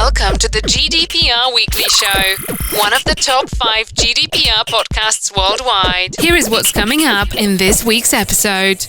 Welcome to the GDPR Weekly Show, one of the top 5 GDPR podcasts worldwide. Here is what's coming up in this week's episode.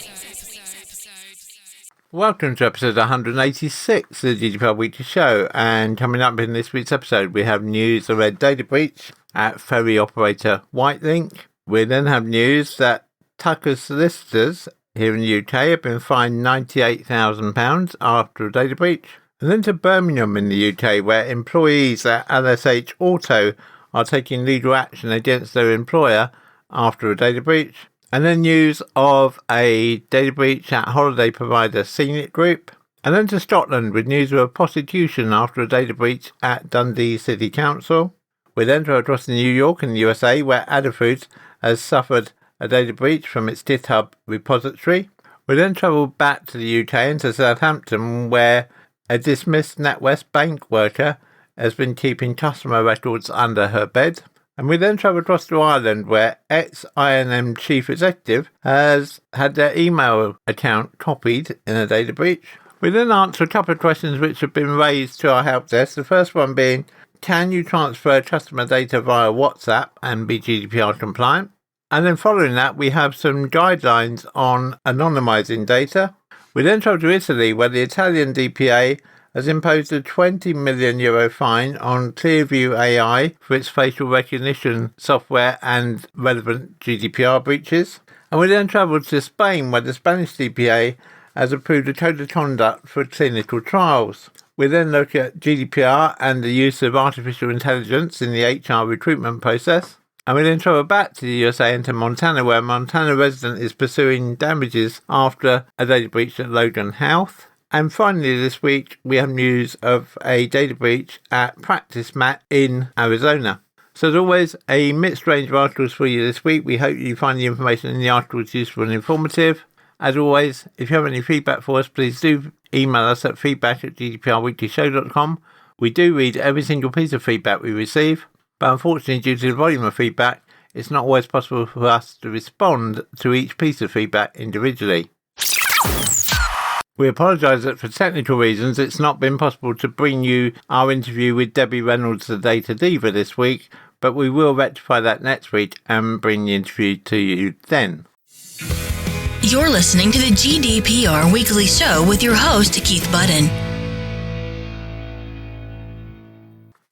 Welcome to episode 186 of the GDPR Weekly Show, and coming up in this week's episode we have news of a data breach at ferry operator Wightlink. We then have news that Tucker's Solicitors here in the UK have been fined £98,000 after a data breach. And then to Birmingham in the UK, where employees at LSH Auto are taking legal action against their employer after a data breach. And then news of a data breach at holiday provider Scenic Group. And then to Scotland with news of a prosecution after a data breach at Dundee City Council. We then go across to New York in the USA, where Adafruit has suffered a data breach from its GitHub repository. We then travel back to the UK and to Southampton, where a dismissed NatWest bank worker has been keeping customer records under her bed. And we then travel across to Ireland, where Ex-INM Chief Executive has had their email account copied in a data breach. We then answer a couple of questions which have been raised to our help desk. The first one being, can you transfer customer data via WhatsApp and be GDPR compliant? And then following that, we have some guidelines on anonymising data. We then travel to Italy, where the Italian DPA has imposed a €20 million fine on Clearview AI for its facial recognition software and relevant GDPR breaches. And we then travel to Spain, where the Spanish DPA has approved a code of conduct for clinical trials. We then look at GDPR and the use of artificial intelligence in the HR recruitment process. And we then travel back to the USA and to Montana, where a Montana resident is pursuing damages after a data breach at Logan Health. And finally this week, we have news of a data breach at Practicemax in Arizona. So as always, a mixed range of articles for you this week. We hope you find the information in the articles useful and informative. As always, if you have any feedback for us, please do email us at feedback@gdprweeklyshow.com. We do read every single piece of feedback we receive. But unfortunately, due to the volume of feedback, it's not always possible for us to respond to each piece of feedback individually. We apologise that for technical reasons, it's not been possible to bring you our interview with Debbie Reynolds, the Data Diva, this week, but we will rectify that next week and bring the interview to you then. You're listening to the GDPR Weekly Show with your host, Keith Budden.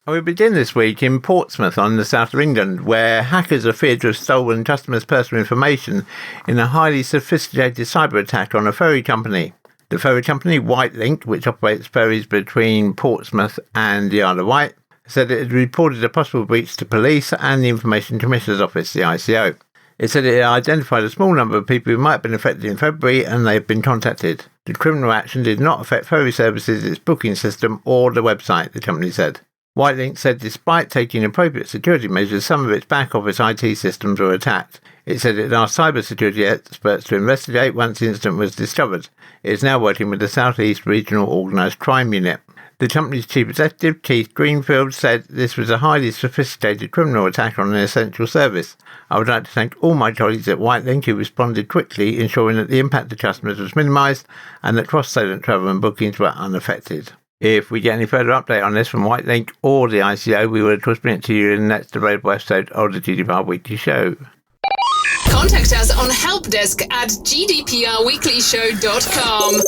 We begin this week in Portsmouth on the south of England, where hackers are feared to have stolen customers' personal information in a highly sophisticated cyber attack on a ferry company. The ferry company, Wightlink, which operates ferries between Portsmouth and the Isle of Wight, said it had reported a possible breach to police and the Information Commissioner's Office, the ICO. It said it had identified a small number of people who might have been affected in February and they have been contacted. The criminal action did not affect ferry services, its booking system or the website, the company said. Wightlink said despite taking appropriate security measures, some of its back-office IT systems were attacked. It said it asked cybersecurity experts to investigate once the incident was discovered. It is now working with the South East Regional Organised Crime Unit. The company's chief executive, Keith Greenfield, said this was a highly sophisticated criminal attack on an essential service. I would like to thank all my colleagues at Wightlink who responded quickly, ensuring that the impact to customers was minimised and that cross-sailor travel and bookings were unaffected. If we get any further update on this from Wightlink or the ICO, we will of course bring it to you in the next available episode of the GDPR Weekly Show. Contact us on helpdesk@gdprweeklyshow.com.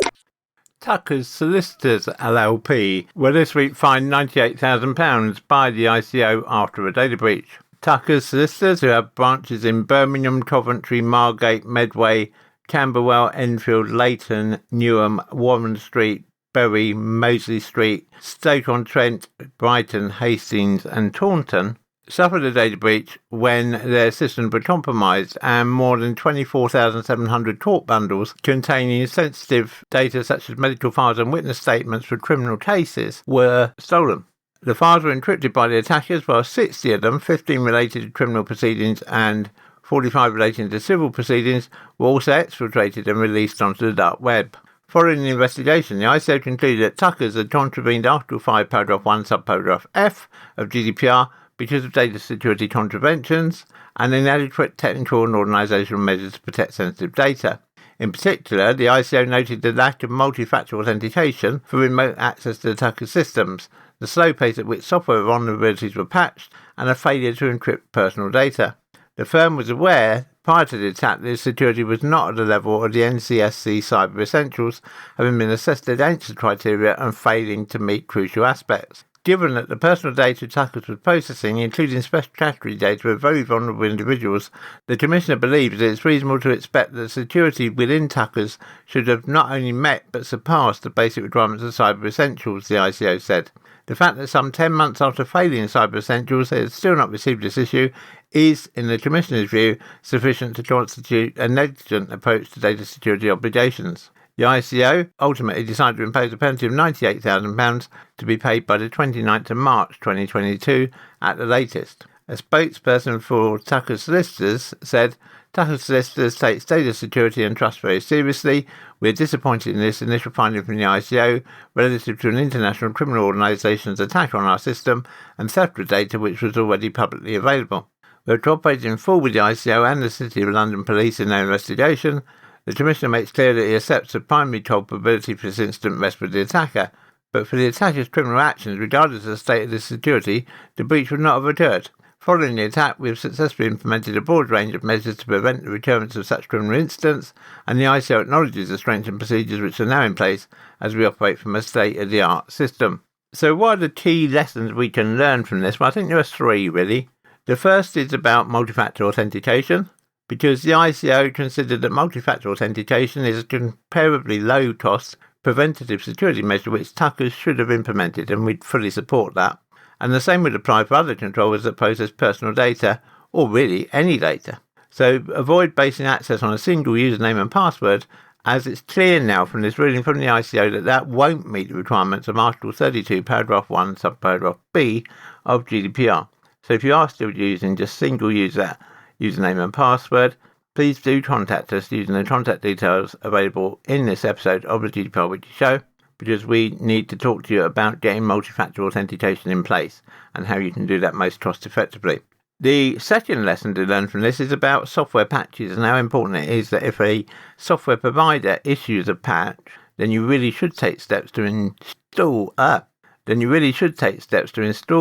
Tucker's Solicitors LLP were this week fined £98,000 by the ICO after a data breach. Tucker's Solicitors, who have branches in Birmingham, Coventry, Margate, Medway, Camberwell, Enfield, Leighton, Newham, Warren Street, Bury, Moseley Street, Stoke-on-Trent, Brighton, Hastings and Taunton, suffered a data breach when their systems were compromised and more than 24,700 court bundles containing sensitive data such as medical files and witness statements for criminal cases were stolen. The files were encrypted by the attackers, while 60 of them, 15 related to criminal proceedings and 45 relating to civil proceedings, were also exfiltrated and released onto the dark web. Following the investigation, the ICO concluded that Tuckers had contravened Article 5, Paragraph 1, Subparagraph F of GDPR because of data security contraventions and inadequate technical and organisational measures to protect sensitive data. In particular, the ICO noted the lack of multi-factor authentication for remote access to the Tucker systems, the slow pace at which software vulnerabilities were patched, and a failure to encrypt personal data. The firm was aware prior to the attack that its security was not at the level of the NCSC Cyber Essentials, having been assessed against the criteria and failing to meet crucial aspects. Given that the personal data Tuckers was processing, including special category data of very vulnerable individuals, the Commissioner believes that it's reasonable to expect that security within Tuckers should have not only met but surpassed the basic requirements of Cyber Essentials, the ICO said. The fact that some 10 months after failing Cyber Essentials it has still not received this issue is, in the Commissioner's view, sufficient to constitute a negligent approach to data security obligations. The ICO ultimately decided to impose a penalty of £98,000 to be paid by the 29th of March 2022 at the latest. A spokesperson for Tucker Solicitors said, Tucker Solicitors takes data security and trust very seriously. We are disappointed in this initial finding from the ICO relative to an international criminal organisation's attack on our system and theft of data which was already publicly available. We have cooperated in full with the ICO and the City of London Police in their investigation. The Commissioner makes clear that he accepts the primary culpability for this incident rests with the attacker, but for the attacker's criminal actions, regardless of the state of the security, the breach would not have occurred. Following the attack, we have successfully implemented a broad range of measures to prevent the recurrence of such criminal incidents, and the ICO acknowledges the strengthened procedures which are now in place as we operate from a state-of-the-art system. So what are the key lessons we can learn from this? Well, I think there are three, really. The first is about multi-factor authentication, because the ICO considered that multi-factor authentication is a comparably low-cost preventative security measure which Tuckers should have implemented, and we'd fully support that. And the same would apply for other controllers that process personal data, or really any data. So avoid basing access on a single username and password, as it's clear now from this ruling from the ICO that that won't meet the requirements of Article 32, Paragraph 1, Subparagraph B of GDPR. So if you are still using just single user username and password, please do contact us using the contact details available in this episode of the GDPR Weekly Show, because we need to talk to you about getting multi-factor authentication in place and how you can do that most cost effectively. The second lesson to learn from this is about software patches and how important it is that if a software provider issues a patch, then you really should take steps to install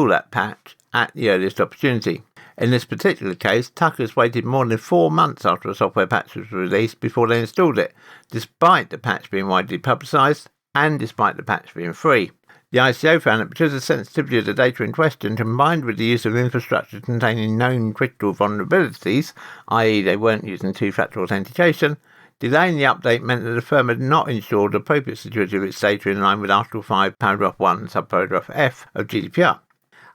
that patch at the earliest opportunity. In this particular case, Tuckers waited more than 4 months after a software patch was released before they installed it, despite the patch being widely publicised and despite the patch being free. The ICO found that because of the sensitivity of the data in question, combined with the use of infrastructure containing known critical vulnerabilities, i.e. they weren't using two-factor authentication, delaying the update meant that the firm had not ensured appropriate security of its data in line with Article 5, Paragraph 1, Subparagraph F of GDPR.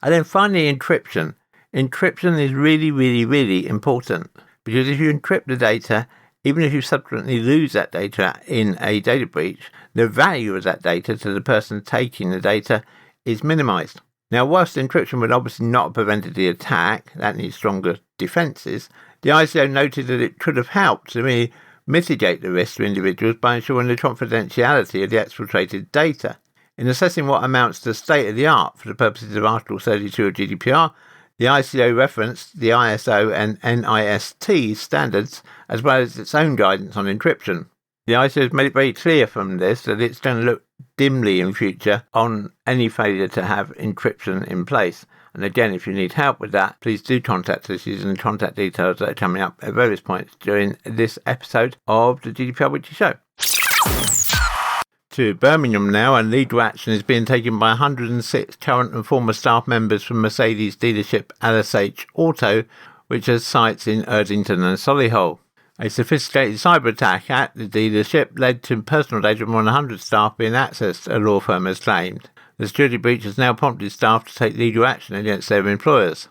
And then finally, encryption. Encryption is really, really, really important, because if you encrypt the data, even if you subsequently lose that data in a data breach, the value of that data to the person taking the data is minimised. Now, whilst encryption would obviously not have prevented the attack, that needs stronger defences, the ICO noted that it could have helped to mitigate the risk to individuals by ensuring the confidentiality of the exfiltrated data. In assessing what amounts to state-of-the-art for the purposes of Article 32 of GDPR, the ICO referenced the ISO and NIST standards, as well as its own guidance on encryption. The ICO has made it very clear from this that it's going to look dimly in future on any failure to have encryption in place. And again, if you need help with that, please do contact us using the contact details that are coming up at various points during this episode of the GDPR Weekly Show. To Birmingham now, and legal action is being taken by 106 current and former staff members from Mercedes dealership LSH Auto, which has sites in Erdington and Solihull. A sophisticated cyber attack at the dealership led to personal data of more than 100 staff being accessed, a law firm has claimed. The security breach has now prompted staff to take legal action against their employers.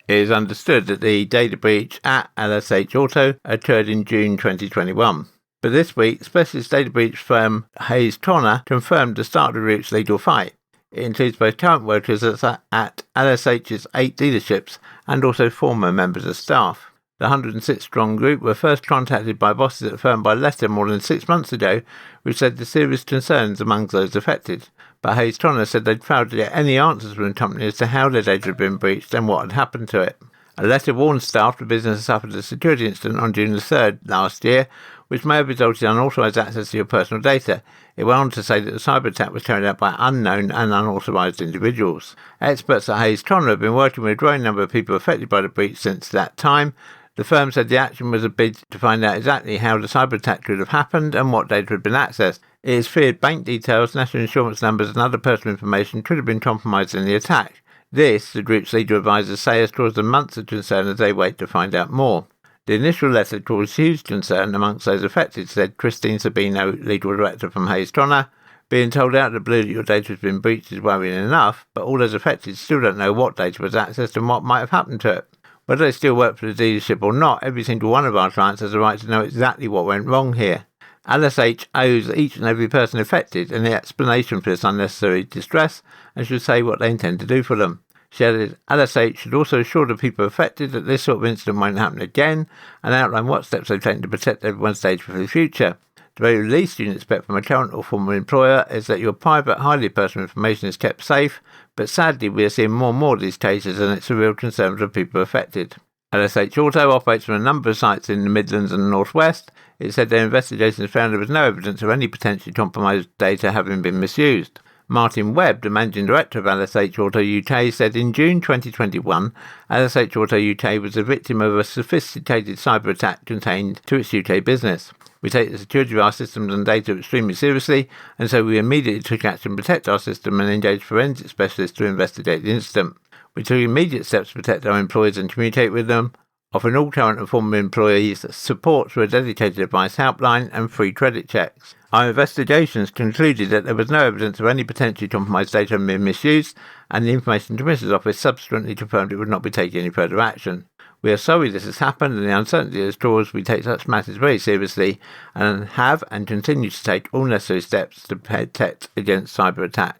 It is understood that the data breach at LSH Auto occurred in June 2021. But this week, specialist data breach firm Hayes Connor confirmed the start of the group's legal fight. It includes both current workers at LSH's 8 dealerships and also former members of staff. The 106-strong group were first contacted by bosses at the firm by letter more than 6 months ago, which led to serious concerns among those affected. But Hayes Connor said they'd failed to get any answers from the company as to how their data had been breached and what had happened to it. A letter warned staff the business had suffered a security incident on June the 3rd last year, which may have resulted in unauthorised access to your personal data. It went on to say that the cyber attack was carried out by unknown and unauthorised individuals. Experts at Hayes Conner have been working with a growing number of people affected by the breach since that time. The firm said the action was a bid to find out exactly how the cyber attack could have happened and what data had been accessed. It is feared bank details, national insurance numbers and other personal information could have been compromised in the attack. This, the group's legal advisors say, has caused them months of concern as they wait to find out more. The initial letter caused huge concern amongst those affected, said Christine Sabino, legal director from Hayes Conner. Being told out of the blue that your data has been breached is worrying enough, but all those affected still don't know what data was accessed and what might have happened to it. Whether they still work for the dealership or not, every single one of our clients has a right to know exactly what went wrong here. LSH owes each and every person affected an explanation for this unnecessary distress and should say what they intend to do for them. She added, LSH should also assure the people affected that this sort of incident won't happen again and outline what steps they've taken to protect everyone's data for the future. The very least you can expect from a current or former employer is that your private, highly personal information is kept safe, but sadly we are seeing more and more of these cases and it's a real concern for the people affected. LSH Auto operates from a number of sites in the Midlands and the North West. It said their investigations found there was no evidence of any potentially compromised data having been misused. Martin Webb, the Managing Director of LSH Auto UK, said in June 2021, LSH Auto UK was the victim of a sophisticated cyber attack contained to its UK business. We take the security of our systems and data extremely seriously, and so we immediately took action to protect our system and engaged forensic specialists to investigate the incident. We took immediate steps to protect our employees and communicate with them, offering all current and former employees support through a dedicated advice helpline and free credit checks. Our investigations concluded that there was no evidence of any potentially compromised data being misused, and the Information Commissioner's Office subsequently confirmed it would not be taking any further action. We are sorry this has happened, and the uncertainty it has caused, we take such matters very seriously and have and continue to take all necessary steps to protect against cyber attacks.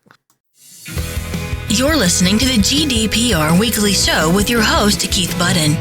You're listening to the GDPR Weekly Show with your host, Keith Budden.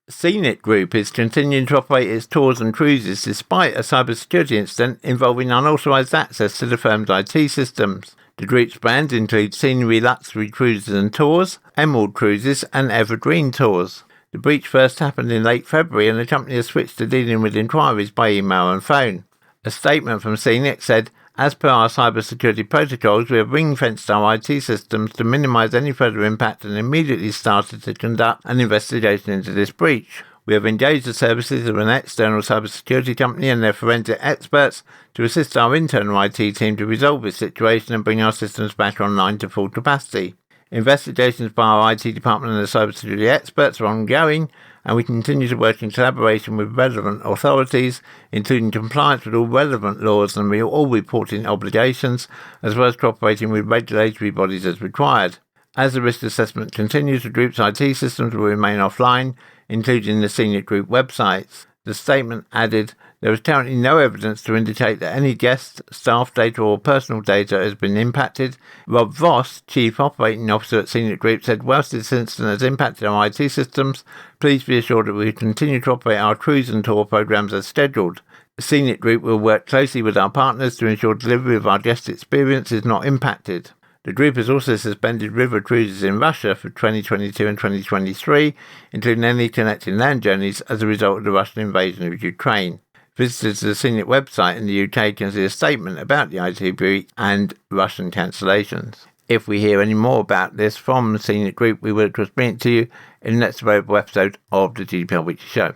Scenic Group is continuing to operate its tours and cruises despite a cybersecurity incident involving unauthorised access to the firm's IT systems. The group's brands include Scenery Luxury Cruises and Tours, Emerald Cruises and Evergreen Tours. The breach first happened in late February and the company has switched to dealing with inquiries by email and phone. A statement from Scenic said, as per our cybersecurity protocols, we have ring-fenced our IT systems to minimise any further impact and immediately started to conduct an investigation into this breach. We have engaged the services of an external cybersecurity company and their forensic experts to assist our internal IT team to resolve this situation and bring our systems back online to full capacity. Investigations by our IT department and the cybersecurity experts are ongoing, and we continue to work in collaboration with relevant authorities, including compliance with all relevant laws and all reporting obligations, as well as cooperating with regulatory bodies as required. As the risk assessment continues, the group's IT systems will remain offline, including the Scenic Group websites. The statement added, there is currently no evidence to indicate that any guest, staff data or personal data has been impacted. Rob Voss, Chief Operating Officer at Scenic Group, said, whilst this incident has impacted our IT systems, please be assured that we continue to operate our cruise and tour programs as scheduled. Scenic Group will work closely with our partners to ensure delivery of our guest experience is not impacted. The group has also suspended river cruises in Russia for 2022 and 2023, including any connecting land journeys as a result of the Russian invasion of Ukraine. Visitors to the Scenic website in the UK can see a statement about the IT breach and Russian cancellations. If we hear any more about this from the Scenic Group, we will of course bring it to you in the next available episode of the GDPR Weekly Show.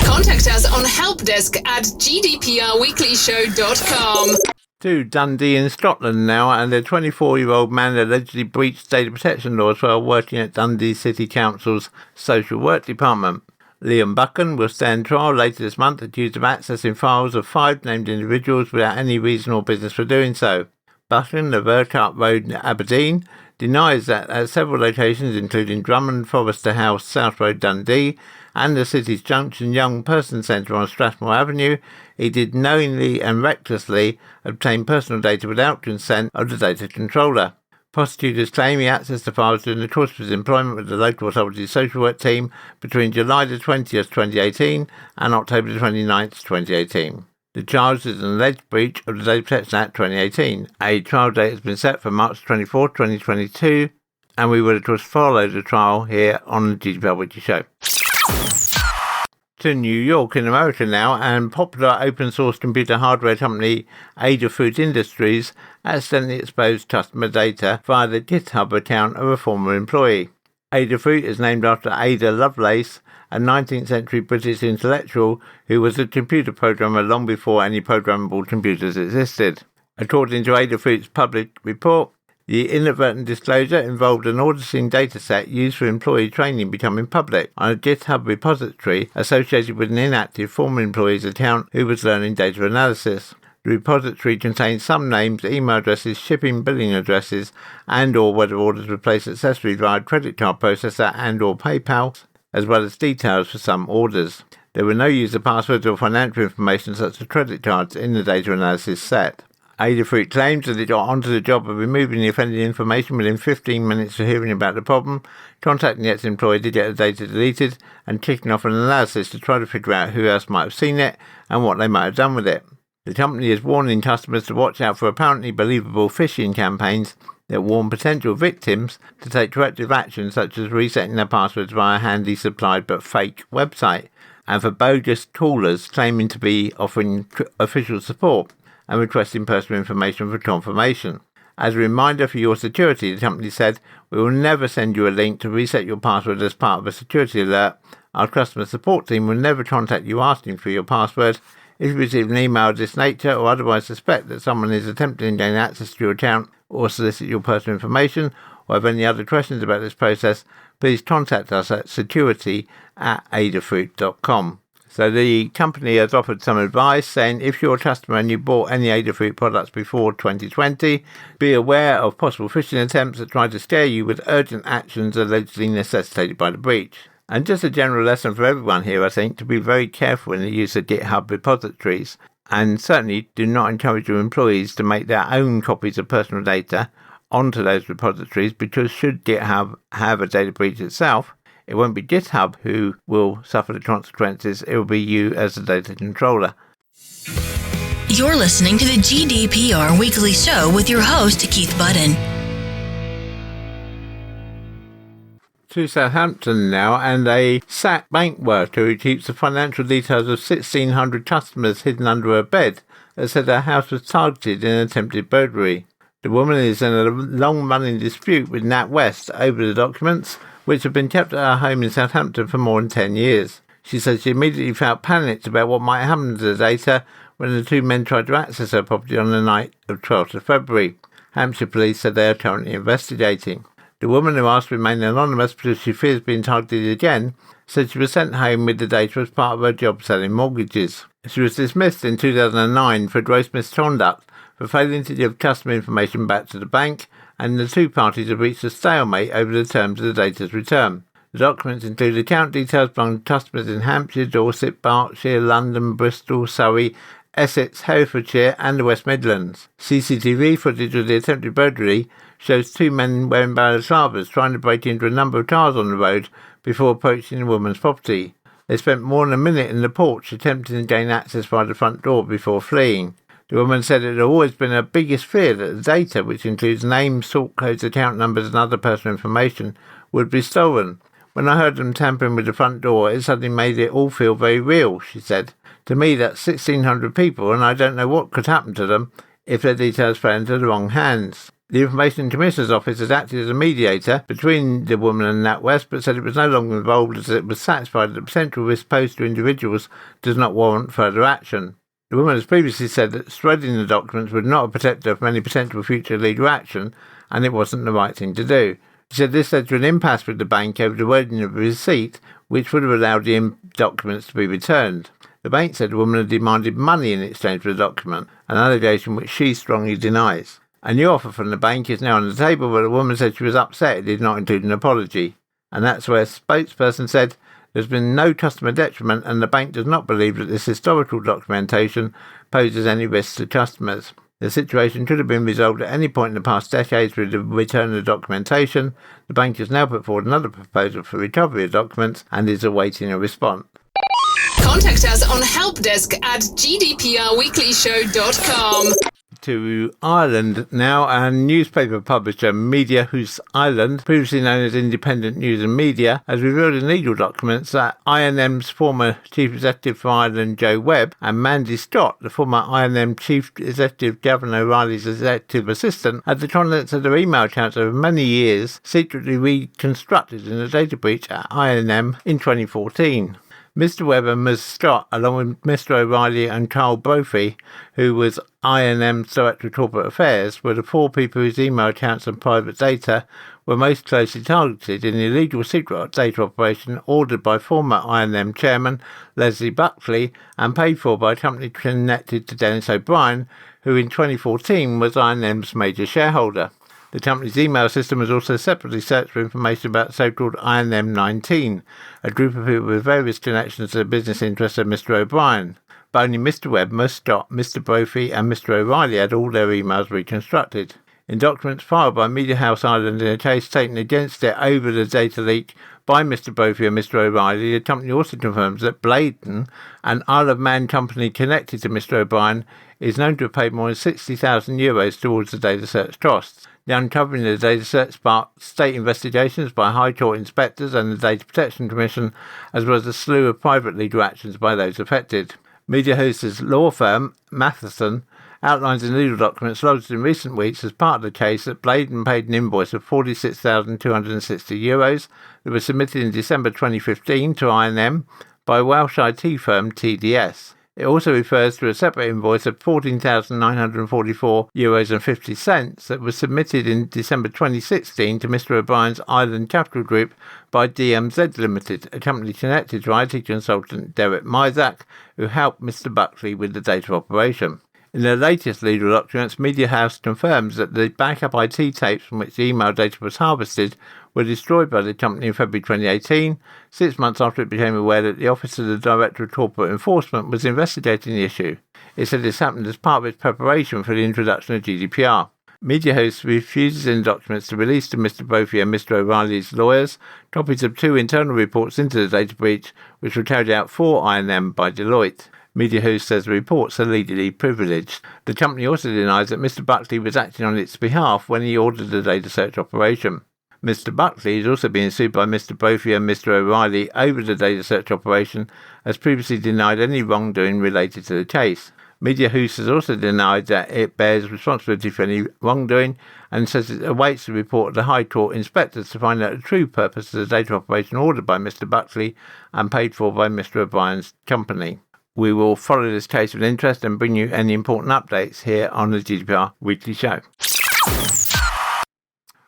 Contact us on helpdesk@gdprweeklyshow.com. To Dundee in Scotland now, and a 24-year-old man allegedly breached data protection laws while working at Dundee City Council's social work department. Liam Buchan will stand trial later this month accused of accessing files of 5 named individuals without any reason or business for doing so. Buchan of Urquhart Road, Aberdeen, denies that at several locations including Drummond Forester House, South Road, Dundee, and the city's Junction Young Person Centre on Strathmore Avenue, he did knowingly and recklessly obtain personal data without consent of the data controller. Prosecutors claim he accessed the files during the course of his employment with the local authority's social work team between July the 20th, 2018 and October the 29th, 2018. The charge is an alleged breach of the Data Protection Act 2018. A trial date has been set for March 24, 2022, and we will of course follow the trial here on the GDPR Weekly Show. to New York in America now, and popular open source computer hardware company Adafruit Industries accidentally exposed customer data via the GitHub account of a former employee. Adafruit is named after Ada Lovelace, a 19th century British intellectual who was a computer programmer long before any programmable computers existed. According to Adafruit's public report, the inadvertent disclosure involved an auditing dataset used for employee training becoming public on a GitHub repository associated with an inactive former employee's account who was learning data analysis. The repository contains some names, email addresses, shipping billing addresses, and/or whether orders were placed successfully via credit card processor and/or PayPal, as well as details for some orders. There were no user passwords or financial information such as credit cards in the data analysis set. Adafruit claims that it got onto the job of removing the offending information within 15 minutes of hearing about the problem, contacting the ex-employee to get the data deleted, and kicking off an analysis to try to figure out who else might have seen it and what they might have done with it. The company is warning customers to watch out for apparently believable phishing campaigns that warn potential victims to take corrective action such as resetting their passwords via a handy supplied but fake website, and for bogus callers claiming to be offering official support and requesting personal information for confirmation. As a reminder for your security, the company said, "We will never send you a link to reset your password as part of a security alert. Our customer support team will never contact you asking for your password. If you receive an email of this nature or otherwise suspect that someone is attempting to gain access to your account or solicit your personal information or have any other questions about this process, please contact us at security@adafruit.com. So the company has offered some advice saying if you're a customer and you bought any Adafruit products before 2020, be aware of possible phishing attempts that try to scare you with urgent actions allegedly necessitated by the breach. And just a general lesson for everyone here, I think, to be very careful in the use of GitHub repositories, and certainly do not encourage your employees to make their own copies of personal data onto those repositories, because should GitHub have a data breach itself, it won't be GitHub who will suffer the consequences, it will be you as the data controller. You're listening to the GDPR Weekly Show with your host, Keith Budden. To Southampton now, and a sacked bank worker who keeps the financial details of 1,600 customers hidden under her bed has said her house was targeted in an attempted burglary. The woman is in a long-running dispute with NatWest over the documents, which have been kept at her home in Southampton for more than 10 years. She said she immediately felt panicked about what might happen to the data when the two men tried to access her property on the night of 12th of February. Hampshire police said they are currently investigating. The woman, who asked to remain anonymous because she fears being targeted again, said she was sent home with the data as part of her job selling mortgages. She was dismissed in 2009 for gross misconduct for failing to give customer information back to the bank, and the two parties have reached a stalemate over the terms of the data's return. The documents include account details belonging to customers in Hampshire, Dorset, Berkshire, London, Bristol, Surrey, Essex, Herefordshire and the West Midlands. CCTV footage of the attempted burglary shows two men wearing balaclavas trying to break into a number of cars on the road before approaching the woman's property. They spent more than a minute in the porch attempting to gain access by the front door before fleeing. The woman said it had always been her biggest fear that the data, which includes names, sort codes, account numbers and other personal information, would be stolen. When I heard them tampering with the front door, it suddenly made it all feel very real, she said. To me, that's 1,600 people, and I don't know what could happen to them if their details fell into the wrong hands. The Information Commissioner's Office has acted as a mediator between the woman and NatWest, but said it was no longer involved as it was satisfied that the potential risk posed to individuals does not warrant further action. The woman has previously said that shredding the documents would not have protected her from any potential future legal action, and it wasn't the right thing to do. She said this led to an impasse with the bank over the wording of a receipt, which would have allowed the documents to be returned. The bank said the woman had demanded money in exchange for the document, an allegation which she strongly denies. A new offer from the bank is now on the table, but the woman said she was upset it did not include an apology. And that's where a spokesperson said there's been no customer detriment and the bank does not believe that this historical documentation poses any risk to customers. The situation could have been resolved at any point in the past decades with the return of the documentation. The bank has now put forward another proposal for recovery of documents and is awaiting a response. Contact us on helpdesk@gdprweeklyshow.com. to Ireland now, and newspaper publisher Mediahouse Ireland, previously known as Independent News and Media, has revealed in legal documents that I&M's former Chief Executive for Ireland, Joe Webb, and Mandy Stott, the former I&M Chief Executive Gavin O'Reilly's executive assistant, had the contents of their email accounts over many years secretly reconstructed in a data breach at I&M in 2014. Mr. Webb and Ms. Stott, along with Mr. O'Reilly and Carl Brophy, who was I&M's Director of Corporate Affairs, were the four people whose email accounts and private data were most closely targeted in the illegal secret data operation ordered by former I&M Chairman Leslie Buckley and paid for by a company connected to Dennis O'Brien, who in 2014 was I&M's major shareholder. The company's email system was also separately searched for information about so-called I&M 19, a group of people with various connections to the business interests of Mr. O'Brien. But only Mr. Webb, Ms. Stott, Mr. Brophy and Mr. O'Reilly had all their emails reconstructed. In documents filed by Mediahouse Ireland in a case taken against it over the data leak by Mr. Brophy and Mr. O'Reilly, the company also confirms that Bladen, an Isle of Man company connected to Mr. O'Brien, is known to have paid more than €60,000 towards the data search costs. The uncovering of the data search sparked state investigations by High Court inspectors and the Data Protection Commission, as well as a slew of private legal actions by those affected. Mediahouse's law firm, Matheson, outlines in legal documents lodged in recent weeks as part of the case that Bladen paid an invoice of €46,260 that was submitted in December 2015 to I&M by Welsh IT firm TDS. It also refers to a separate invoice of €14,944.50 that was submitted in December 2016 to Mr. O'Brien's Island Capital Group by DMZ Limited, a company connected to IT consultant Derek Myzak, who helped Mr. Buckley with the data operation. In their latest legal documents, Mediahouse confirms that the backup IT tapes from which the email data was harvested were destroyed by the company in February 2018, 6 months after it became aware that the Office of the Director of Corporate Enforcement was investigating the issue. It said this happened as part of its preparation for the introduction of GDPR. Mediahouse refuses in the documents to release to Mr. Brophy and Mr. O'Reilly's lawyers copies of two internal reports into the data breach, which were carried out for I&M by Deloitte. Mediahouse says the reports are legally privileged. The company also denies that Mr. Buckley was acting on its behalf when he ordered the data search operation. Mr. Buckley is also being sued by Mr. Brophy and Mr. O'Reilly over the data search operation, as previously denied any wrongdoing related to the case. Mediahouse has also denied that it bears responsibility for any wrongdoing and says it awaits the report of the High Court inspectors to find out the true purpose of the data operation ordered by Mr. Buckley and paid for by Mr. O'Brien's company. We will follow this case with interest and bring you any important updates here on the GDPR Weekly Show.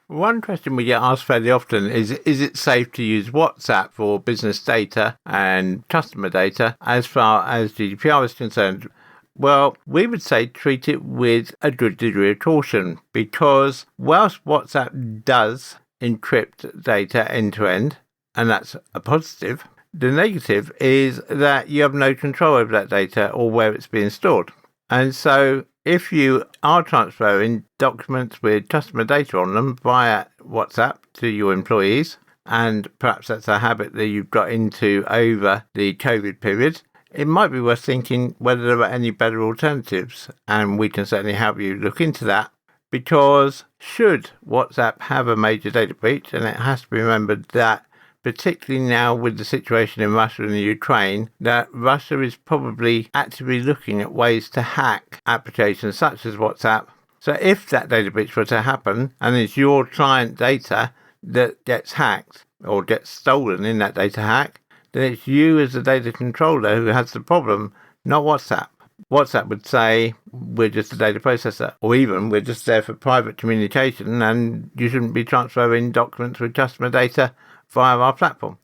One question we get asked fairly often is it safe to use WhatsApp for business data and customer data as far as GDPR is concerned? Well, we would say treat it with a good degree of caution, because whilst WhatsApp does encrypt data end-to-end, and that's a positive, the negative is that you have no control over that data or where it's being stored. And so if you are transferring documents with customer data on them via WhatsApp to your employees, and perhaps that's a habit that you've got into over the COVID period, it might be worth thinking whether there are any better alternatives. And we can certainly help you look into that, because should WhatsApp have a major data breach, and it has to be remembered that particularly now with the situation in Russia and the Ukraine, that Russia is probably actively looking at ways to hack applications such as WhatsApp. So if that data breach were to happen, and it's your client data that gets hacked or gets stolen in that data hack, then it's you as the data controller who has the problem, not WhatsApp. WhatsApp would say, we're just a data processor, or even we're just there for private communication and you shouldn't be transferring documents with customer data via our platform.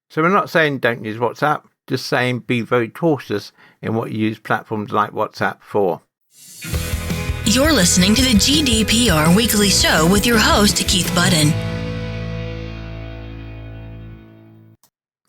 So we're not saying don't use WhatsApp, just saying be very cautious in what you use platforms like WhatsApp for. You're listening to the GDPR Weekly Show with your host, Keith Budden.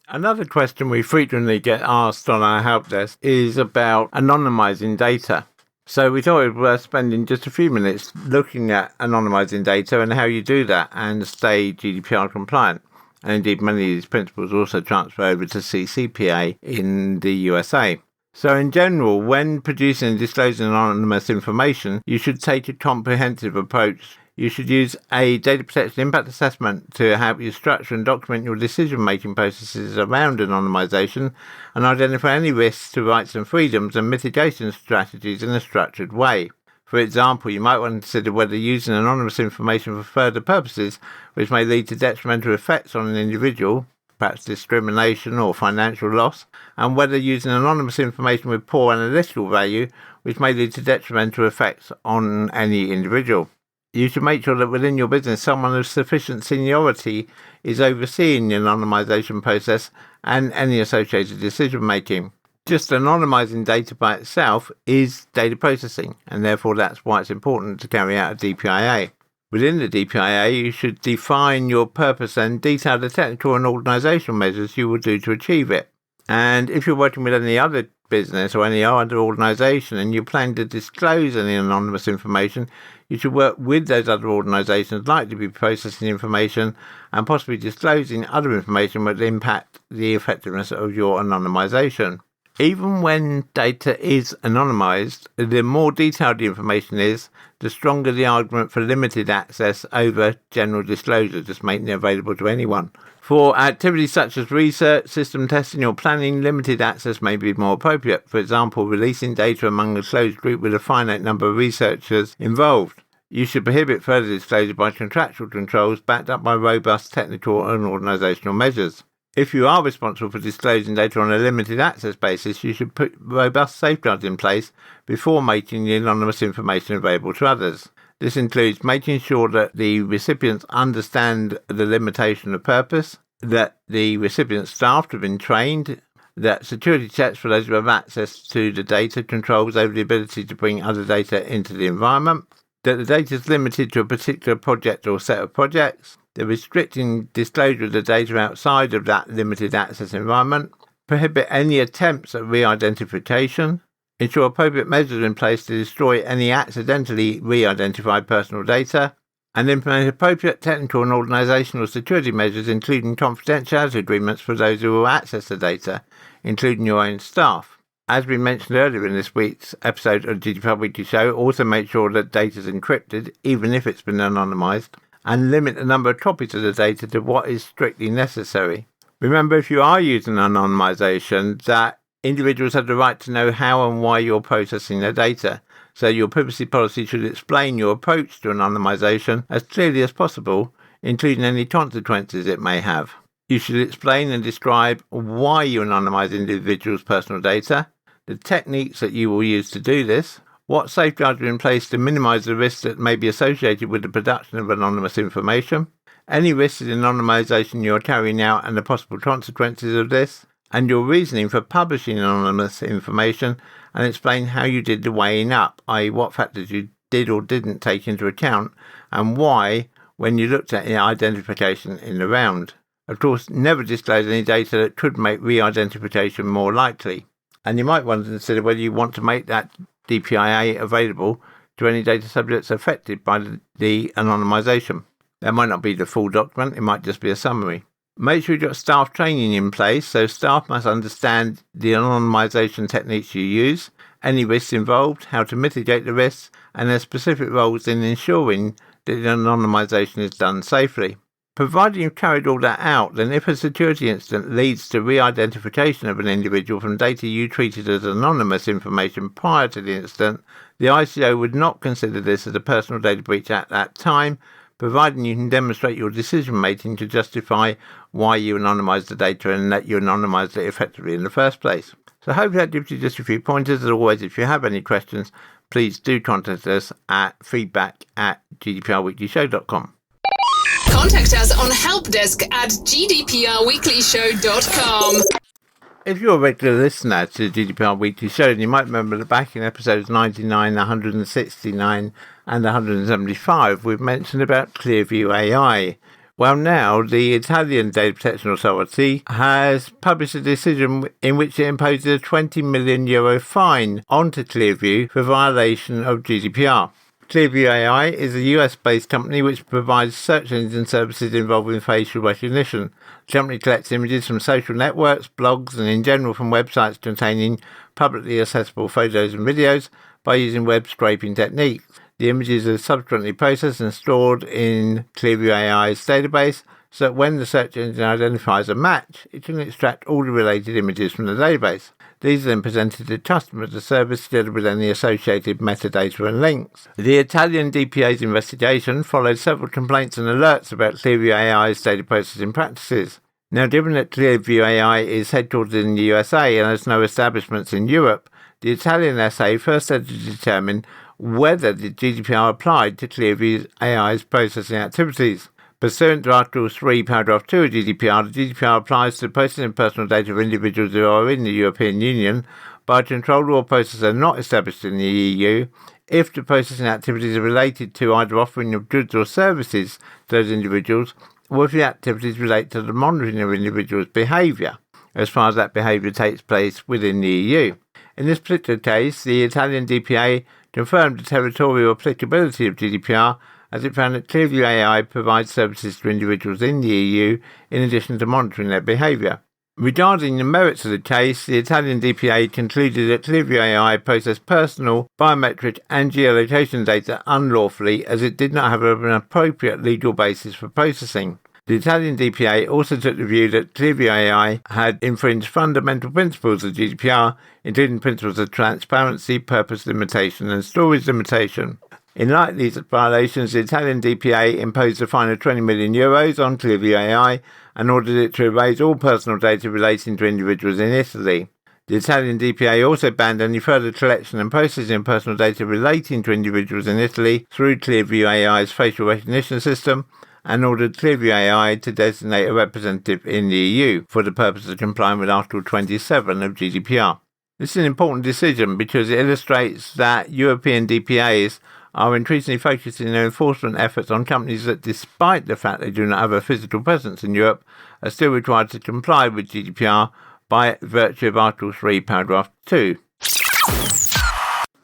Another question we frequently get asked on our help desk is about anonymising data. So we thought it was worth spending just a few minutes looking at anonymising data and how you do that and stay GDPR compliant. And indeed, many of these principles also transfer over to CCPA in the USA. So in general, when producing and disclosing anonymous information, you should take a comprehensive approach. You should use a data protection impact assessment to help you structure and document your decision-making processes around anonymisation and identify any risks to rights and freedoms and mitigation strategies in a structured way. For example, you might want to consider whether using anonymous information for further purposes, which may lead to detrimental effects on an individual, perhaps discrimination or financial loss, and whether using anonymous information with poor analytical value, which may lead to detrimental effects on any individual. You should make sure that within your business, someone of sufficient seniority is overseeing the anonymisation process and any associated decision-making. Just anonymising data by itself is data processing, and therefore that's why it's important to carry out a DPIA. Within the DPIA, you should define your purpose and detail the technical and organisational measures you will do to achieve it. And if you're working with any other business or any other organisation and you plan to disclose any anonymous information, you should work with those other organisations likely to be processing information and possibly disclosing other information that will impact the effectiveness of your anonymisation. Even when data is anonymised, the more detailed the information is, the stronger the argument for limited access over general disclosure, just making it available to anyone. For activities such as research, system testing or planning, limited access may be more appropriate. For example, releasing data among a closed group with a finite number of researchers involved. You should prohibit further disclosure by contractual controls backed up by robust technical and organisational measures. If you are responsible for disclosing data on a limited access basis, you should put robust safeguards in place before making the anonymous information available to others. This includes making sure that the recipients understand the limitation of purpose, that the recipient staff have been trained, that security checks for those who have access to the data controls over the ability to bring other data into the environment, that the data is limited to a particular project or set of projects, the restricting disclosure of the data outside of that limited access environment, prohibit any attempts at re-identification, ensure appropriate measures are in place to destroy any accidentally re-identified personal data, and implement appropriate technical and organisational security measures, including confidentiality agreements for those who will access the data, including your own staff. As we mentioned earlier in this week's episode of the GDPR Weekly Show, also make sure that data is encrypted, even if it's been anonymised, and limit the number of copies of the data to what is strictly necessary. Remember, if you are using anonymisation, that individuals have the right to know how and why you're processing their data, so your privacy policy should explain your approach to anonymisation as clearly as possible, including any consequences it may have. You should explain and describe why you anonymise individuals' personal data, the techniques that you will use to do this, what safeguards are in place to minimise the risks that may be associated with the production of anonymous information, any risks in anonymisation you are carrying out and the possible consequences of this, and your reasoning for publishing anonymous information, and explain how you did the weighing up, i.e. what factors you did or didn't take into account, and why when you looked at identification in the round. Of course, never disclose any data that could make re-identification more likely. And you might want to consider whether you want to make that DPIA available to any data subjects affected by the anonymisation. That might not be the full document, it might just be a summary. Make sure you've got staff training in place, so staff must understand the anonymisation techniques you use, any risks involved, how to mitigate the risks, and their specific roles in ensuring that the anonymisation is done safely. Provided you've carried all that out, then if a security incident leads to re-identification of an individual from data you treated as anonymous information prior to the incident, the ICO would not consider this as a personal data breach at that time, providing you can demonstrate your decision-making to justify why you anonymised the data and that you anonymised it effectively in the first place. So I hope that gives you just a few pointers. As always, if you have any questions, please do contact us at feedback@gdprweeklyshow.com. Contact us on helpdesk@gdprweeklyshow.com. If you're a regular listener to the GDPR Weekly Show, then you might remember that back in episodes 99, 169 and 175, we've mentioned about Clearview AI. Well, now the Italian Data Protection Authority has published a decision in which it imposes a €20 million fine onto Clearview for violation of GDPR. Clearview AI is a US-based company which provides search engine services involving facial recognition. The company collects images from social networks, blogs, and in general from websites containing publicly accessible photos and videos by using web scraping techniques. The images are subsequently processed and stored in Clearview AI's database so that when the search engine identifies a match, it can extract all the related images from the database. These are then presented to customers as a service together with any associated metadata and links. The Italian DPA's investigation followed several complaints and alerts about Clearview AI's data processing practices. Now, given that Clearview AI is headquartered in the USA and has no establishments in Europe, the Italian SA first had to determine whether the GDPR applied to Clearview AI's processing activities. Pursuant to Article 3, Paragraph 2 of GDPR, the GDPR applies to the processing of personal data of individuals who are in the European Union by a controller or processor not established in the EU if the processing activities are related to either offering of goods or services to those individuals, or if the activities relate to the monitoring of individuals' behaviour, as far as that behaviour takes place within the EU. In this particular case, the Italian DPA confirmed the territorial applicability of GDPR as it found that Clearview AI provides services to individuals in the EU in addition to monitoring their behaviour. Regarding the merits of the case, the Italian DPA concluded that Clearview AI processed personal, biometric and geolocation data unlawfully as it did not have an appropriate legal basis for processing. The Italian DPA also took the view that Clearview AI had infringed fundamental principles of GDPR, including principles of transparency, purpose limitation and storage limitation. In light of these violations, the Italian DPA imposed a fine of €20 million on Clearview AI and ordered it to erase all personal data relating to individuals in Italy. The Italian DPA also banned any further collection and processing of personal data relating to individuals in Italy through Clearview AI's facial recognition system and ordered Clearview AI to designate a representative in the EU for the purpose of complying with Article 27 of GDPR. This is an important decision because it illustrates that European DPAs are increasingly focusing their enforcement efforts on companies that, despite the fact they do not have a physical presence in Europe, are still required to comply with GDPR by virtue of Article 3, Paragraph 2.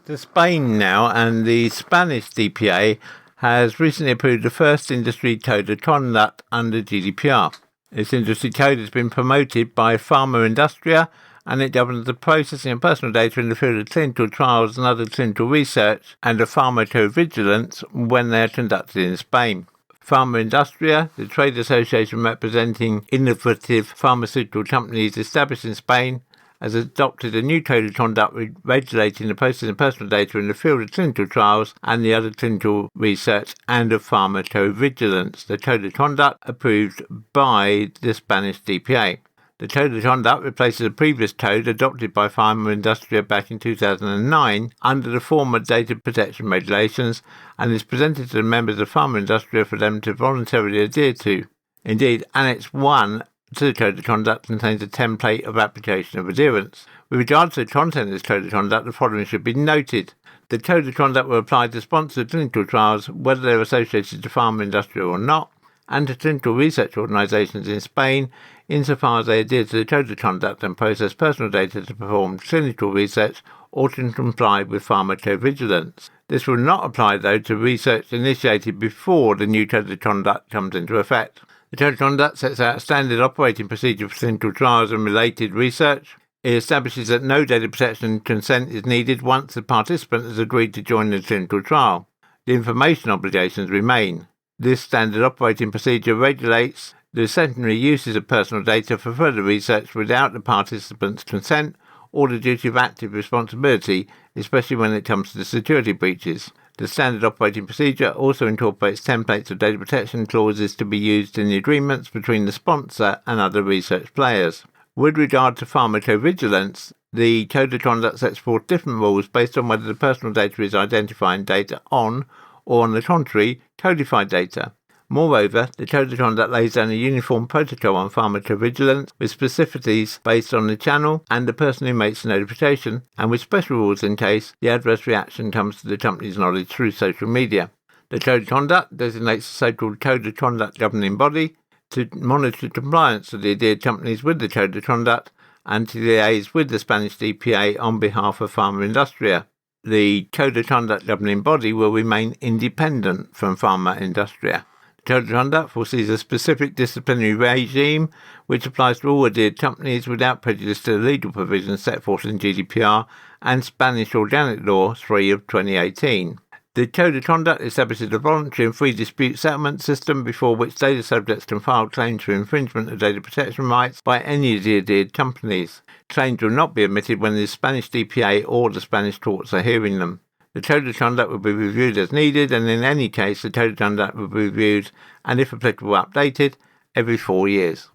To Spain now, and the Spanish DPA has recently approved the first industry code of conduct under GDPR. This industry code has been promoted by Pharma Industria, and it governs the processing of personal data in the field of clinical trials and other clinical research and of pharmacovigilance when they are conducted in Spain. Pharma Industria, the trade association representing innovative pharmaceutical companies established in Spain, has adopted a new code of conduct regulating the processing of personal data in the field of clinical trials and the other clinical research and of pharmacovigilance. The code of conduct approved by the Spanish DPA. The Code of Conduct replaces a previous code adopted by Pharma Industria back in 2009 under the former data protection regulations and is presented to the members of Pharma Industria for them to voluntarily adhere to. Indeed, Annex 1 to the Code of Conduct contains a template of application of adherence. With regard to the content of this Code of Conduct, the following should be noted. The Code of Conduct will apply to sponsored clinical trials, whether they are associated to Pharma Industria or not, and to clinical research organisations in Spain, insofar as they adhere to the Code of Conduct and process personal data to perform clinical research or to comply with pharmacovigilance. This will not apply, though, to research initiated before the new Code of Conduct comes into effect. The Code of Conduct sets out a standard operating procedure for clinical trials and related research. It establishes that no data protection consent is needed once the participant has agreed to join the clinical trial. The information obligations remain. This standard operating procedure regulates the secondary uses of personal data for further research without the participant's consent or the duty of active responsibility, especially when it comes to the security breaches. The standard operating procedure also incorporates templates of data protection clauses to be used in the agreements between the sponsor and other research players. With regard to pharmacovigilance, the Code of Conduct sets forth different rules based on whether the personal data is identifying data on, or on the contrary, codified data. Moreover, the Code of Conduct lays down a uniform protocol on pharmacovigilance with specificities based on the channel and the person who makes the notification, and with special rules in case the adverse reaction comes to the company's knowledge through social media. The Code of Conduct designates a so-called Code of Conduct governing body to monitor compliance of the adhered companies with the Code of Conduct and to liaise with the Spanish DPA on behalf of Pharma Industria. the Code of Conduct governing body will remain independent from Pharma Industria. The Code of Conduct foresees a specific disciplinary regime which applies to all adhered companies without prejudice to the legal provisions set forth in GDPR and Spanish Organic Law 3 of 2018. The Code of Conduct establishes a voluntary and free dispute settlement system before which data subjects can file claims for infringement of data protection rights by any of the adhered companies. Claims will not be admitted when the Spanish DPA or the Spanish courts are hearing them. The Code of Conduct will be reviewed as needed, and in any case, the Code of Conduct will be reviewed and, if applicable, updated every 4 years.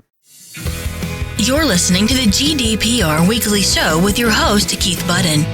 You're listening to the GDPR Weekly Show with your host, Keith Budden.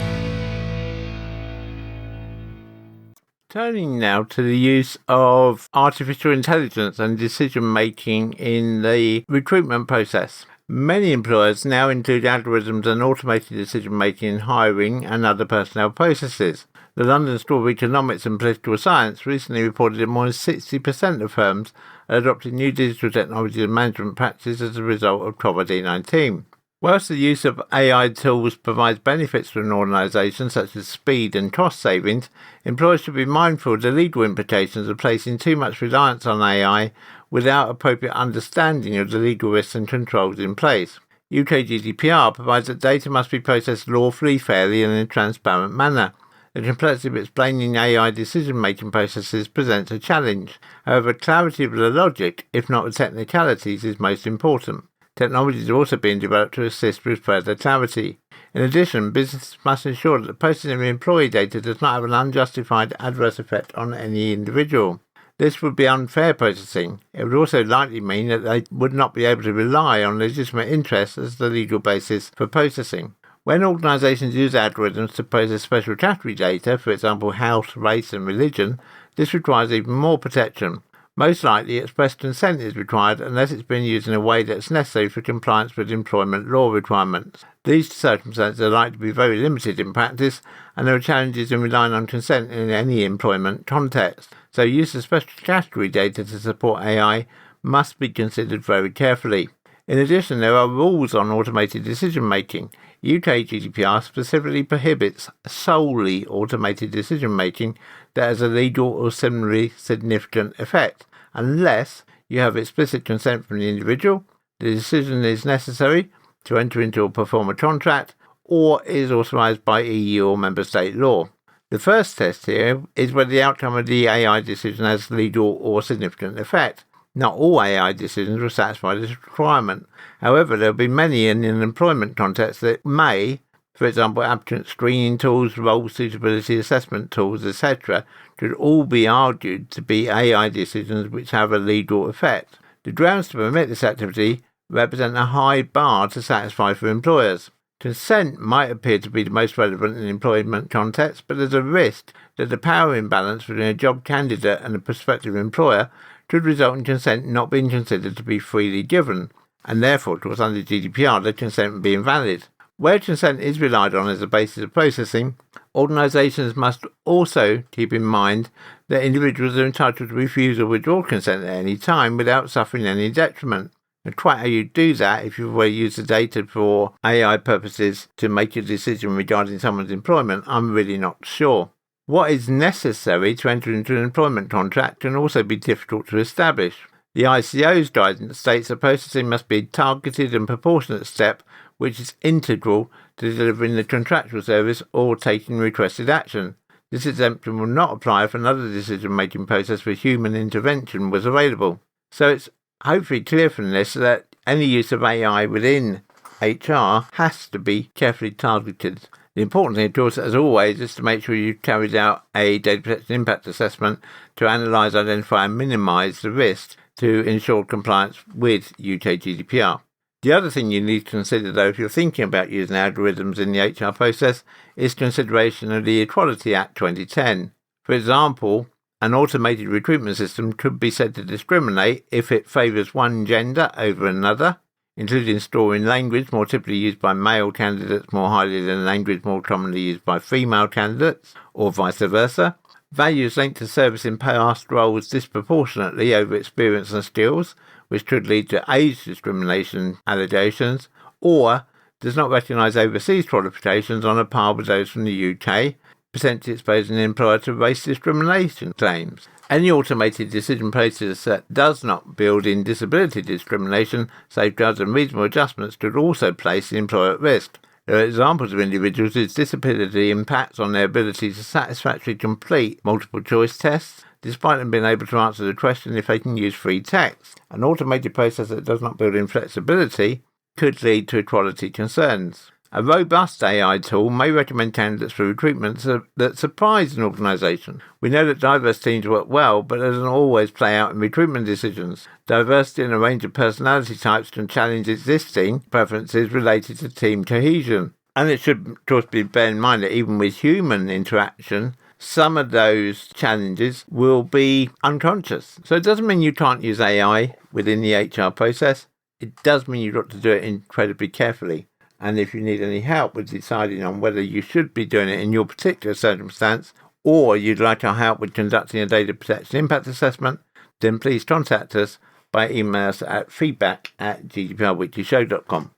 Turning now to the use of artificial intelligence and decision-making in the recruitment process. Many employers now include algorithms and automated decision-making in hiring and other personnel processes. The London School of Economics and Political Science recently reported that more than 60% of firms are adopting new digital technology and management practices as a result of COVID-19. Whilst the use of AI tools provides benefits for an organisation such as speed and cost savings, employers should be mindful of the legal implications of placing too much reliance on AI without appropriate understanding of the legal risks and controls in place. UK GDPR provides that data must be processed lawfully, fairly and in a transparent manner. The complexity of explaining AI decision-making processes presents a challenge. However, clarity of the logic, if not the technicalities, is most important. Technologies are also being developed to assist with further clarity. In addition, businesses must ensure that the processing of employee data does not have an unjustified adverse effect on any individual. This would be unfair processing. It would also likely mean that they would not be able to rely on legitimate interests as the legal basis for processing. When organisations use algorithms to process special category data, for example health, race and religion, this requires even more protection. Most likely express consent is required unless it's being used in a way that's necessary for compliance with employment law requirements. These circumstances are likely to be very limited in practice, and there are challenges in relying on consent in any employment context. So use of special category data to support AI must be considered very carefully. In addition, there are rules on automated decision-making. UK GDPR specifically prohibits solely automated decision-making that has a legal or similarly significant effect, unless you have explicit consent from the individual, the decision is necessary to enter into or perform a contract, or is authorised by EU or member state law. The first test here is whether the outcome of the AI decision has legal or significant effect. Not all AI decisions will satisfy this requirement. However, there will be many in an employment context that may, for example, applicant screening tools, role suitability assessment tools, etc., could all be argued to be AI decisions which have a legal effect. The grounds to permit this activity represent a high bar to satisfy for employers. Consent might appear to be the most relevant in employment context, but there's a risk that the power imbalance between a job candidate and a prospective employer could result in consent not being considered to be freely given, and therefore, of course, under GDPR, the consent would be invalid. Where consent is relied on as a basis of processing, organisations must also keep in mind that individuals are entitled to refuse or withdraw consent at any time without suffering any detriment. And quite how you do that, if you've already used the data for AI purposes to make a decision regarding someone's employment, I'm really not sure. What is necessary to enter into an employment contract can also be difficult to establish. The ICO's guidance states that processing must be a targeted and proportionate step which is integral to delivering the contractual service or taking requested action. This exemption will not apply if another decision-making process for human intervention was available. So it's hopefully clear from this that any use of AI within HR has to be carefully targeted. The important thing, of course, as always, is to make sure you've carried out a data protection impact assessment to analyse, identify and minimise the risk to ensure compliance with UK GDPR. The other thing you need to consider, though, if you're thinking about using algorithms in the HR process, is consideration of the Equality Act 2010. For example, an automated recruitment system could be said to discriminate if it favours one gender over another, including storing language more typically used by male candidates more highly than language more commonly used by female candidates, or vice versa. Values linked to service in past roles disproportionately over experience and skills, which could lead to age discrimination allegations, or does not recognise overseas qualifications on a par with those from the UK, potentially exposing an employer to race discrimination claims. Any automated decision process that does not build in disability discrimination, safeguards and reasonable adjustments could also place the employer at risk. There are examples of individuals whose disability impacts on their ability to satisfactorily complete multiple choice tests, despite them being able to answer the question if they can use free text. An automated process that does not build in flexibility could lead to equality concerns. A robust AI tool may recommend candidates for recruitment that surprise an organisation. We know that diverse teams work well, but it doesn't always play out in recruitment decisions. Diversity in a range of personality types can challenge existing preferences related to team cohesion. And it should, of course, be bear in mind that even with human interaction, some of those challenges will be unconscious. So it doesn't mean you can't use AI within the HR process. It does mean you've got to do it incredibly carefully. And if you need any help with deciding on whether you should be doing it in your particular circumstance, or you'd like our help with conducting a data protection impact assessment, then please contact us by email us at feedback@gdprweeklyshow.com.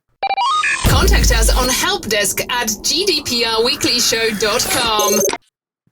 Contact us on helpdesk@gdprweeklyshow.com.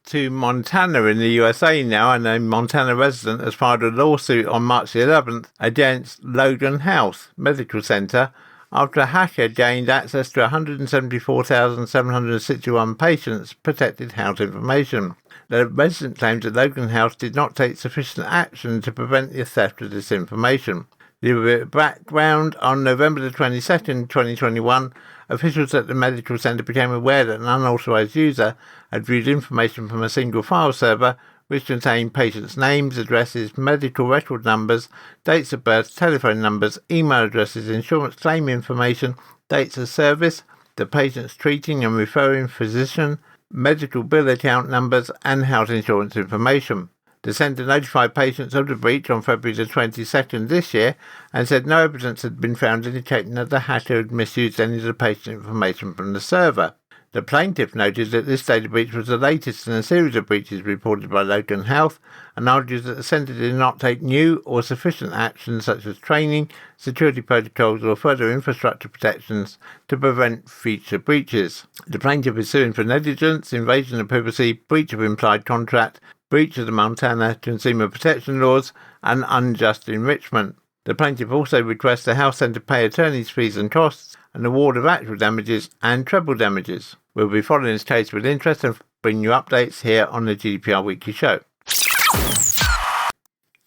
To Montana in the USA now, and a Montana resident has filed a lawsuit on March the 11th against Logan Health Medical Center after a hacker gained access to 174,761 patients' protected health information. The resident claims that Logan Health did not take sufficient action to prevent the theft of this information. The background: on November the 22nd, 2021, officials at the medical centre became aware that an unauthorised user had viewed information from a single file server which contained patients' names, addresses, medical record numbers, dates of birth, telephone numbers, email addresses, insurance claim information, dates of service, the patient's treating and referring physician, medical bill account numbers, and health insurance information. The centre notified patients of the breach on February the 22nd this year and said no evidence had been found indicating that the hacker had misused any of the patient information from the server. The plaintiff noted that this data breach was the latest in a series of breaches reported by Logan Health and argues that the centre did not take new or sufficient action such as training, security protocols or further infrastructure protections to prevent future breaches. The plaintiff is suing for negligence, invasion of privacy, breach of implied contract, breach of the Montana consumer protection laws and unjust enrichment. The plaintiff also requests the health centre pay attorneys' fees and costs, an award of actual damages and treble damages. We'll be following this case with interest and bring you updates here on the GDPR Weekly Show.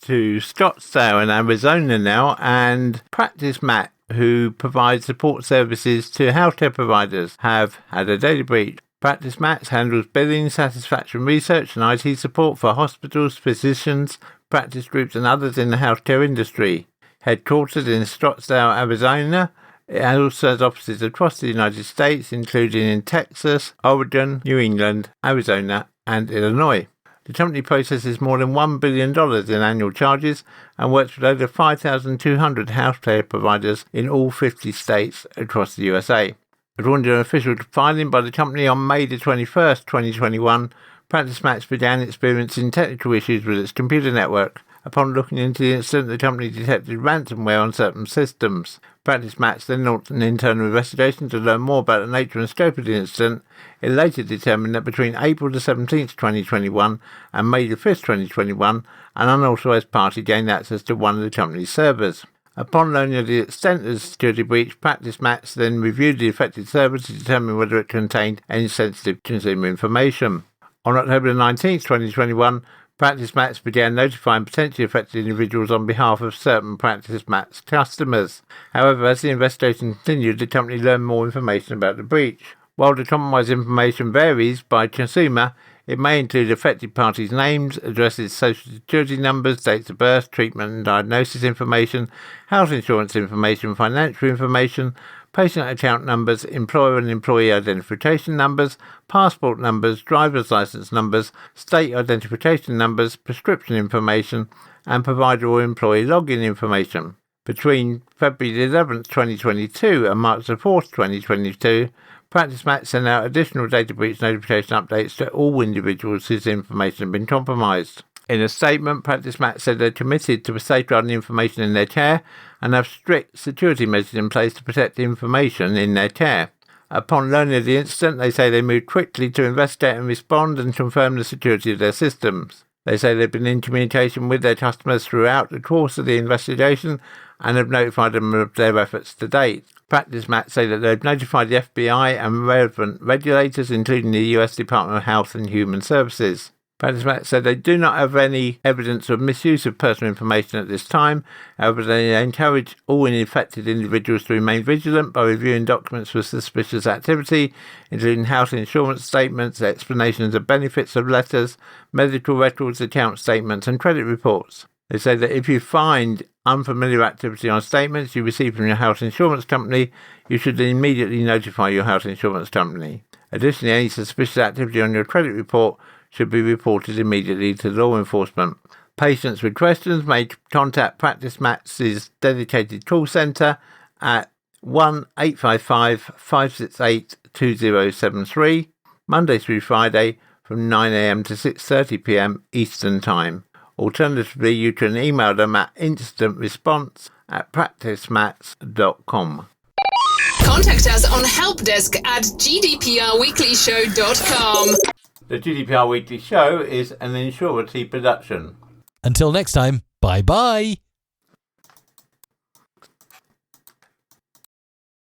To Scottsdale in Arizona now, and Practicemax, who provides support services to healthcare providers, have had a data breach. Practicemax handles billing, satisfaction research and IT support for hospitals, physicians, practice groups and others in the healthcare industry. Headquartered in Scottsdale, Arizona, it also has offices across the United States, including in Texas, Oregon, New England, Arizona, and Illinois. The company processes more than $1 billion in annual charges and works with over 5,200 healthcare providers in all 50 states across the USA. According to an official filing by the company on May the 21st, 2021, Practicemax began experiencing technical issues with its computer network. Upon looking into the incident, the company detected ransomware on certain systems. Practicemax then launched an internal investigation to learn more about the nature and scope of the incident. It later determined that between April the 17th, 2021 and May the 5th, 2021, an unauthorised party gained access to one of the company's servers. Upon learning of the extent of the security breach, Practicemax then reviewed the affected server to determine whether it contained any sensitive consumer information. On October the 19th, 2021, Practicemax began notifying potentially affected individuals on behalf of certain Practicemax customers. However, as the investigation continued, the company learned more information about the breach. While the compromised information varies by consumer, it may include affected parties' names, addresses, social security numbers, dates of birth, treatment and diagnosis information, health insurance information, financial information, patient account numbers, employer and employee identification numbers, passport numbers, driver's license numbers, state identification numbers, prescription information, and provider or employee login information. Between February 11, 2022 and March 4, 2022, Practicemax sent out additional data breach notification updates to all individuals whose information had been compromised. In a statement, Practicemax said they're committed to safeguarding information in their care and have strict security measures in place to protect the information in their care. Upon learning of the incident, they say they moved quickly to investigate and respond and confirm the security of their systems. They say they've been in communication with their customers throughout the course of the investigation and have notified them of their efforts to date. Practicemax say that they've notified the FBI and relevant regulators, including the US Department of Health and Human Services. Practicemax said they do not have any evidence of misuse of personal information at this time. However, they encourage all infected individuals to remain vigilant by reviewing documents for suspicious activity, including health insurance statements, explanations of benefits of letters, medical records, account statements, and credit reports. They say that if you find unfamiliar activity on statements you receive from your health insurance company, you should immediately notify your health insurance company. Additionally, any suspicious activity on your credit report should be reported immediately to law enforcement. Patients with questions may contact Practicemax's dedicated call centre at 1-855-568-2073, Monday through Friday from 9 a.m. to 6:30 p.m. Eastern Time. Alternatively, you can email them at instantresponse@practicemax.com. Contact us on helpdesk@gdprweeklyshow.com. The GDPR Weekly Show is an Insurity production. Until next time, bye-bye.